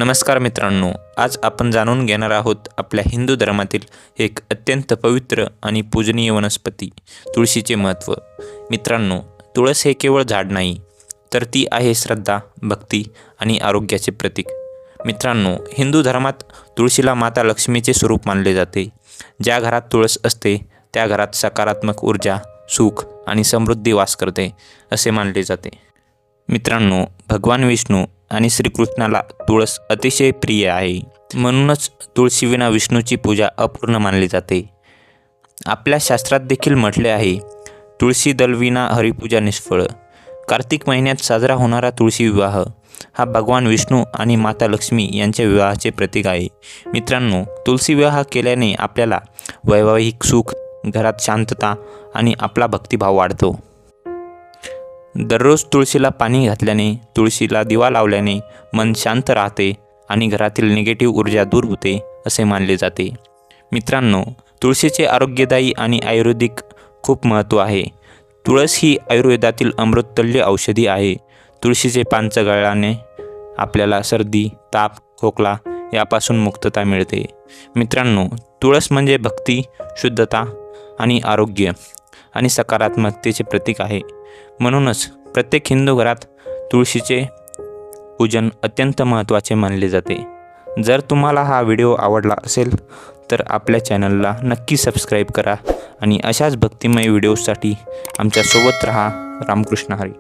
नमस्कार मित्रांनो, आज आपण जाणून घेणार आहोत आपल्या हिंदू धर्मातील एक अत्यंत पवित्र आणि पूजनीय वनस्पती तुळशीचे महत्त्व। मित्रांनो, तुळस हे केवळ झाड नाही, तर ती आहे श्रद्धा, भक्ती आणि आरोग्याचे प्रतीक। मित्रांनो, हिंदू धर्मात तुळशीला माता लक्ष्मीचे स्वरूप मानले जाते। ज्या घरात तुळस असते त्या घरात सकारात्मक ऊर्जा, सुख आणि समृद्धी वास करते असे मानले जाते। मित्रांनो, भगवान विष्णू आणि श्रीकृष्णाला तुळस अतिशय प्रिय आहे, म्हणूनच तुळशीविना विष्णूची पूजा अपूर्ण मानली जाते। आपल्या शास्त्रात देखील म्हटले आहे, तुळशी दलविना हरिपूजा निष्फळ। कार्तिक महिन्यात साजरा होणारा तुळशी विवाह हा भगवान विष्णू आणि माता लक्ष्मी यांच्या विवाहाचे प्रतीक आहे। मित्रांनो, तुळशी विवाह केल्याने आपल्याला वैवाहिक सुख, घरात शांतता आणि आपला भक्तिभाव वाढतो। दररोज तुळशीला पाणी घातल्याने, तुळशीला दिवा लावल्याने मन शांत राहते आणि घरातील निगेटिव्ह ऊर्जा दूर होते असे मानले जाते। मित्रांनो, तुळशीचे आरोग्यदायी आणि आयुर्वेदिक खूप महत्त्व आहे। तुळस ही आयुर्वेदातील अमृततुल्य औषधी आहे। तुळशीचे पान चघळल्याने आपल्याला सर्दी, ताप, खोकला यापासून मुक्तता मिळते। मित्रांनो, तुळस म्हणजे भक्ती, शुद्धता आणि आरोग्य आणि सकारात्मकतेचे प्रतीक आहे। म्हणूनच प्रत्येक हिंदू घरात तुळशीचे पूजन अत्यंत महत्त्वाचे मानले जाते। जर तुम्हाला हा व्हिडिओ आवडला असेल तर आपल्या चॅनलला नक्की सबस्क्राईब करा आणि अशाच भक्तिमय व्हिडिओसाठी आमच्यासोबत रहा। रामकृष्ण हरी।